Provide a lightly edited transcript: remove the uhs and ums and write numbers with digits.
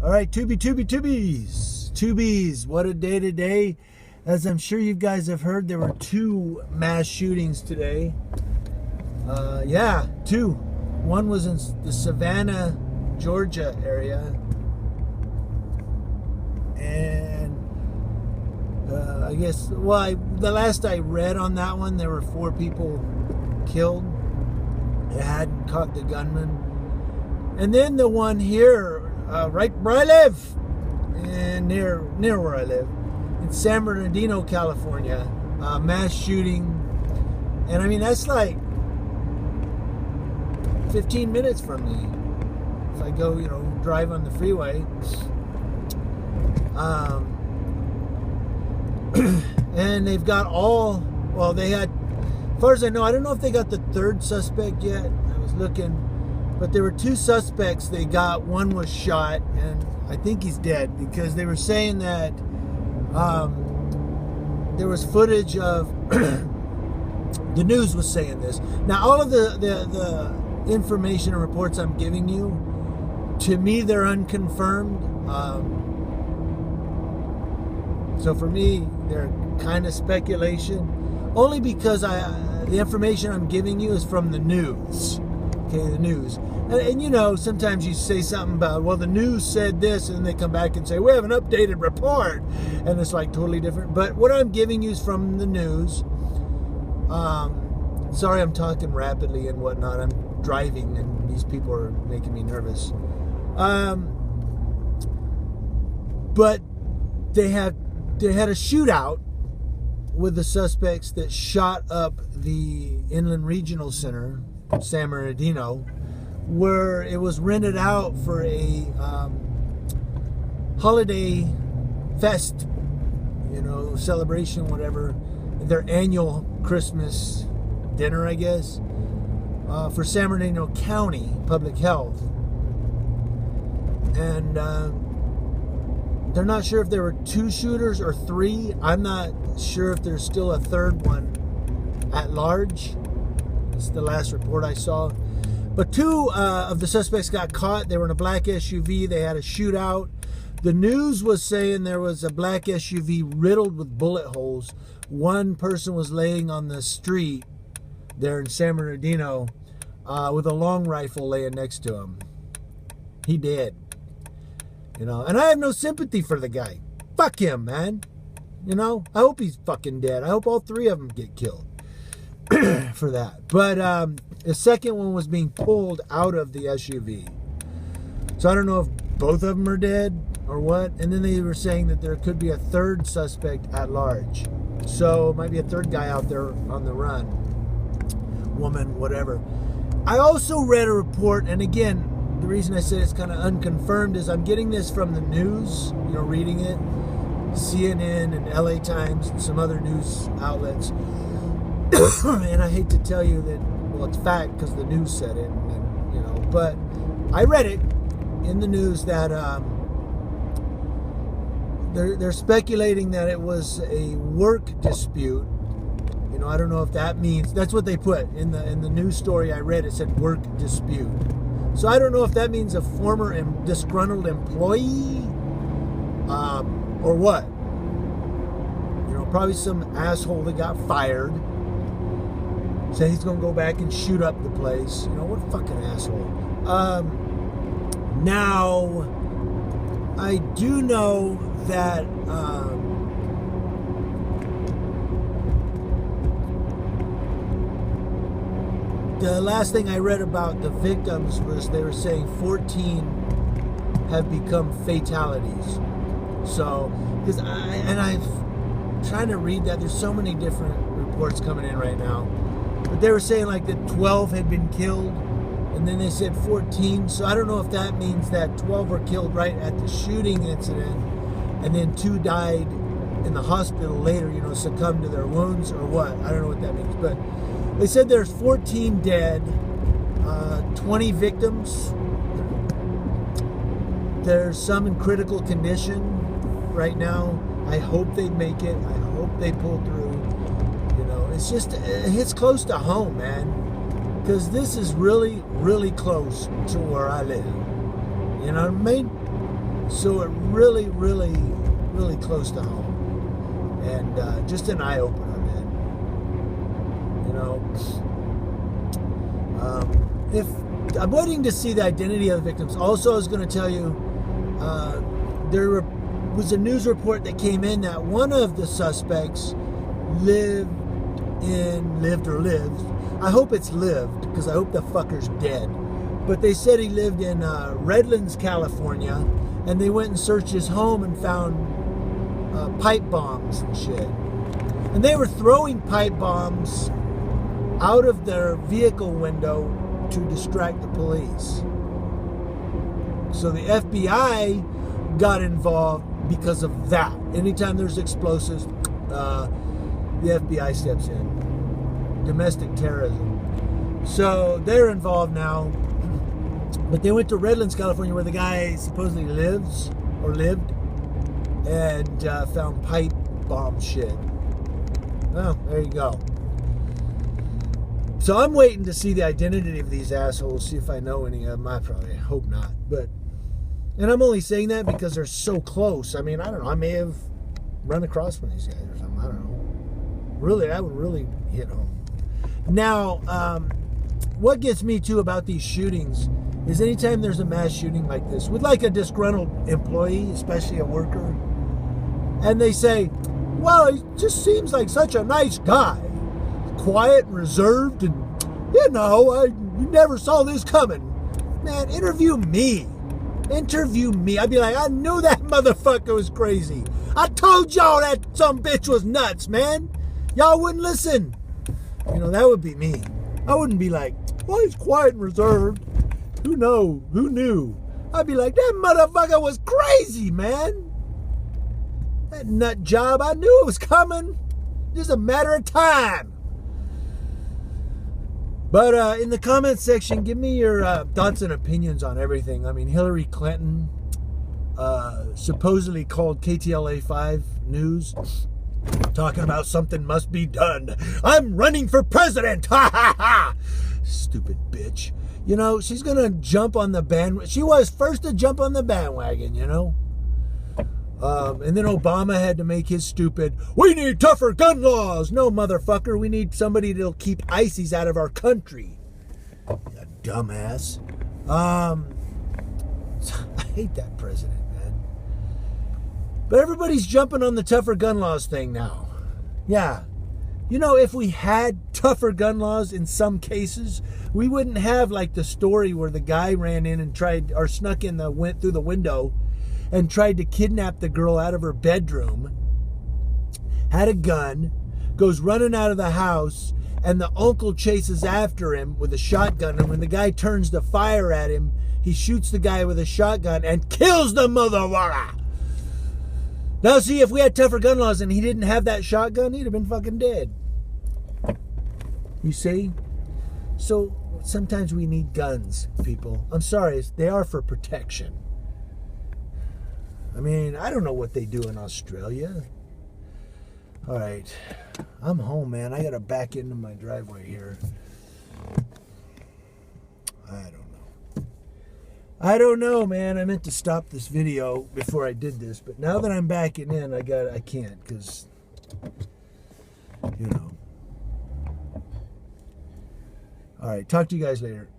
All right, Tubies. What a day today. As I'm sure you guys have heard, there were 2 mass shootings today. Yeah, 2. One was in the Savannah, Georgia area. And I guess, the last I read on that one, there were 4 people killed. They hadn't caught the gunman. And then the one here, right where I live, and near where I live, in San Bernardino, California, mass shooting. And I mean, that's like 15 minutes from me. If I go, drive on the freeway. And they've got they had, as far as I know, I don't know if they got the 3rd suspect yet. I was looking, but there were 2 suspects they got. One was shot, and I think he's dead, because they were saying that there was footage of the news was saying this. Now, all of the information and reports I'm giving you, to me, they're unconfirmed. So for me, they're kind of speculation, only because the information I'm giving you is from the news. Okay, the news. And sometimes you say something about, the news said this, and they come back and say, we have an updated report, and it's like totally different. But what I'm giving you is from the news. Sorry, I'm talking rapidly and whatnot. I'm driving, and these people are making me nervous. But they had a shootout with the suspects that shot up the Inland Regional Center, San Bernardino, where it was rented out for a holiday fest, celebration, whatever, their annual Christmas dinner, I guess, for San Bernardino County Public Health. And they're not sure if there were 2 shooters or 3. I'm not sure if there's still a 3rd one at large. It's the last report I saw. But 2 of the suspects got caught. They were in a black SUV. They had a shootout. The news was saying there was a black SUV riddled with bullet holes. One person was laying on the street there in San Bernardino with a long rifle laying next to him. He did. And I have no sympathy for the guy. Fuck him, man. I hope he's fucking dead. I hope all 3 of them get killed for that. But the second one was being pulled out of the SUV. So I don't know if both of them are dead or what. And then they were saying that there could be a 3rd suspect at large. So it might be a 3rd guy out there on the run. Woman, whatever. I also read a report, and again, the reason I say it's kind of unconfirmed is I'm getting this from the news, reading it, CNN and LA Times and some other news outlets. And I hate to tell you that, it's fact because the news said it, but I read it in the news that they're speculating that it was a work dispute. I don't know if that means, that's what they put in the news story I read. It said work dispute. So I don't know if that means a former and disgruntled employee or what. Probably some asshole that got fired. Said he's going to go back and shoot up the place. What a fucking asshole. Now, I do know that the last thing I read about the victims was they were saying 14 have become fatalities. So, because I'm trying to read that. There's so many different reports coming in right now. But they were saying like that 12 had been killed, and then they said 14. So I don't know if that means that 12 were killed right at the shooting incident, and then 2 died in the hospital later, succumbed to their wounds or what. I don't know what that means, but they said there's 14 dead, 20 victims. There's some in critical condition right now. I hope they make it. I hope they pull through. It hits close to home, man. Because this is really, really close to where I live. You know what I mean? So it really, really, really close to home. And just an eye-opener, man. You know, if I'm waiting to see the identity of the victims. Also, I was going to tell you, there was a news report that came in that one of the suspects lived or lives. I hope it's lived, because I hope the fucker's dead. But they said he lived in Redlands, California, and they went and searched his home and found pipe bombs and shit. And they were throwing pipe bombs out of their vehicle window to distract the police. So the FBI got involved because of that. Anytime there's explosives, the FBI steps in. Domestic terrorism. So they're involved now. But they went to Redlands, California, where the guy supposedly lives or lived, and found pipe bomb shit. Well, there you go. So I'm waiting to see the identity of these assholes, see if I know any of them. I probably hope not. And I'm only saying that because they're so close. I mean, I don't know. I may have run across one of these guys or something. I don't know. Really, that would really hit home. Now, what gets me too about these shootings is anytime there's a mass shooting like this, with like a disgruntled employee, especially a worker, and they say, well, he just seems like such a nice guy. Quiet and reserved, and, you know, you never saw this coming. Man, interview me. Interview me. I'd be like, I knew that motherfucker was crazy. I told y'all that some bitch was nuts, man. Y'all wouldn't listen. You know, that would be me. I wouldn't be like, well, he's quiet and reserved. Who knew? I'd be like, that motherfucker was crazy, man. That nut job, I knew it was coming. Just a matter of time. But in the comments section, give me your thoughts and opinions on everything. I mean, Hillary Clinton supposedly called KTLA 5 News, talking about something must be done. I'm running for president. Ha ha ha. Stupid bitch. You know, she's going to jump on the bandwagon. She was first to jump on the bandwagon, you know. And then Obama had to make his stupid, we need tougher gun laws. No, motherfucker, we need somebody that'll keep ISIS out of our country. You dumbass. I hate that president, man. But everybody's jumping on the tougher gun laws thing now. Yeah. You know, if we had tougher gun laws in some cases, we wouldn't have like the story where the guy ran in and went through the window and tried to kidnap the girl out of her bedroom, had a gun, goes running out of the house, and the uncle chases after him with a shotgun, and when the guy turns to fire at him, he shoots the guy with a shotgun and kills the motherfucker. Now see, if we had tougher gun laws and he didn't have that shotgun, he'd have been fucking dead. You see? So sometimes we need guns, people. I'm sorry, they are for protection. I mean, I don't know what they do in Australia. All right. I'm home, man. I got to back into my driveway here. I don't know, man. I meant to stop this video before I did this, but now that I'm backing in, I can't, because, you know. All right. Talk to you guys later.